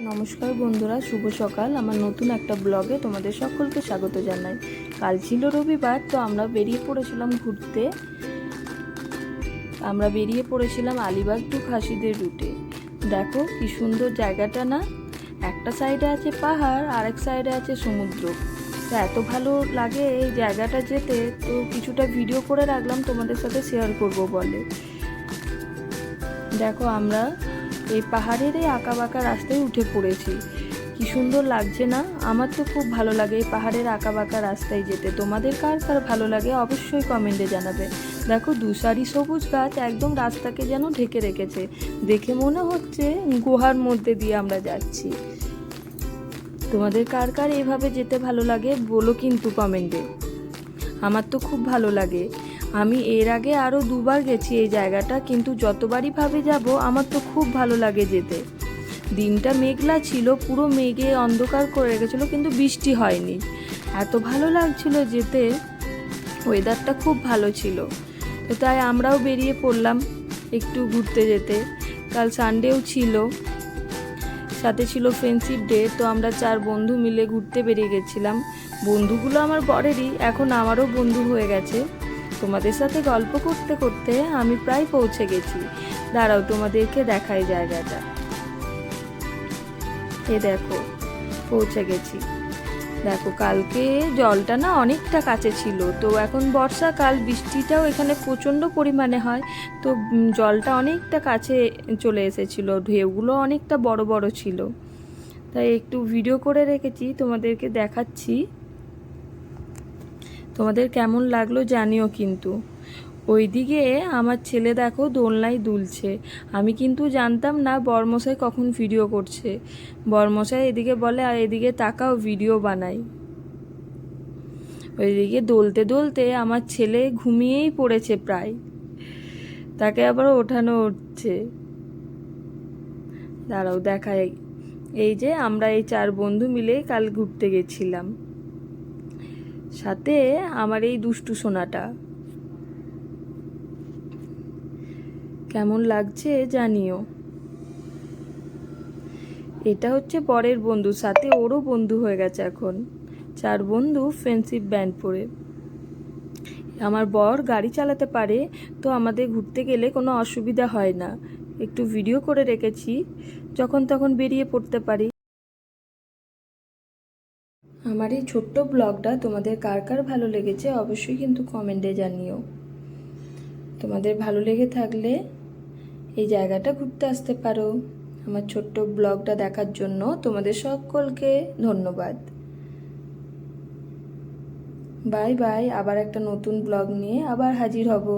নমস্কার বন্ধুরা, শুভ সকাল। আমার নতুন একটা ব্লগে তোমাদের সকলকে স্বাগত জানাই। কাল ছিল রবিবার, তো আমরা বেরিয়ে পড়েছিলাম আলিবাগ টু খাসিদের রুটে। দেখো কি সুন্দর জায়গাটা না, একটা সাইডে আছে পাহাড় আর এক সাইডে আছে সমুদ্র। তো এত ভালো লাগে এই জায়গাটা যেতে, তো কিছুটা ভিডিও করে রাখলাম তোমাদের সাথে শেয়ার করব বলে। দেখো আমরা এই পাহাড়ের এই আঁকা বাঁকা রাস্তায় উঠে পড়েছি। কি সুন্দর লাগছে না? আমার তো খুব ভালো লাগে এই পাহাড়ের আঁকা বাঁকা রাস্তায় যেতে। তোমাদের কার কার ভালো লাগে অবশ্যই কমেন্টে জানাবে। দেখো দুসারি সবুজ গাছ একদম রাস্তাকে যেন ঢেকে রেখেছে, দেখে মনে হচ্ছে গুহার মধ্যে দিয়ে আমরা যাচ্ছি। তোমাদের কার কার এইভাবে যেতে ভালো লাগে বলো কিন্তু কমেন্টে। আমার তো খুব ভালো লাগে। আমি এর আগে আরও দুবার গেছি এই জায়গাটা, কিন্তু যতবারই ভাবে যাব আমার তো খুব ভালো লাগে যেতে। দিনটা মেঘলা ছিল, পুরো মেঘে অন্ধকার করে রেখেছিল, কিন্তু বৃষ্টি হয়নি। এত ভালো লাগছিল যেতে, ওয়েদারটা খুব ভালো ছিল। তো তাই আমরাও বেরিয়ে পড়লাম একটু ঘুরতে যেতে। কাল সানডেও ছিল, সাথে ছিল ফ্রেন্ডশিপ ডে। তো আমরা 4 বন্ধু মিলে ঘুরতে বেরিয়ে গেছিলাম। বন্ধুগুলো আমার বরেরই, এখন আমারও বন্ধু হয়ে গেছে। তোমাদের সাথে গল্প করতে করতে আমি প্রায় পৌঁছে গেছি। দাঁড়াও তোমাদেরকে দেখাই জায়গাটা। এ দেখো পৌঁছে গেছি। দেখো কালকে জলটা না অনেকটা কাছে ছিল, তো এখন বর্ষাকাল, বৃষ্টিটাও এখানে প্রচণ্ড পরিমাণে হয়, তো জলটা অনেকটা কাছে চলে এসেছিল, ঢেউগুলো অনেকটা বড় বড় ছিল। তাই একটু ভিডিও করে রেখেছি, তোমাদেরকে দেখাচ্ছি। তোমাদের কেমন লাগলো জানিও কিন্তু। ওইদিকে আমার ছেলে দেখো দোলনায় দুলছে। আমি কিন্তু জানতাম না বরমশাই কখন ভিডিও করছে। বরমশাই এদিকে বলে আর এদিকে তাকাও, ভিডিও বানাই। ওইদিকে দোলতে দোলতে আমার ছেলে ঘুমিয়েই পড়েছে প্রায়, তাকে আবার ওঠানো হচ্ছে। দাঁড়াও দেখাই। এই যে আমরা এই 4 বন্ধু মিলে কাল ঘুরতে গেছিলাম, সাথে আমার এই দুষ্টু সোনাটা। কেমন লাগছে জানিও। এটা হচ্ছে বরের বন্ধু, সাথে ওরও বন্ধু হয়ে গেছে এখন। 4 বন্ধু ফ্রেন্ডশিপ ব্যান্ড পরে। আমার বর গাড়ি চালাতে পারে, তো আমাদের ঘুরতে গেলে কোনো অসুবিধা হয় না। একটু ভিডিও করে রেখেছি, যখন তখন বেরিয়ে পড়তে পারি। আমার এই ছোট্ট ব্লগটা তোমাদের কার কার ভালো লেগেছে অবশ্যই কিন্তু কমেন্টে জানিও। তোমাদের ভালো লেগে থাকলে এই জায়গাটা ঘুরতে আসতে পারো। আমার ছোট্ট ব্লগটা দেখার জন্য তোমাদের সকলকে ধন্যবাদ। Bye bye. আবার একটা নতুন ব্লগ নিয়ে আবার হাজির হব।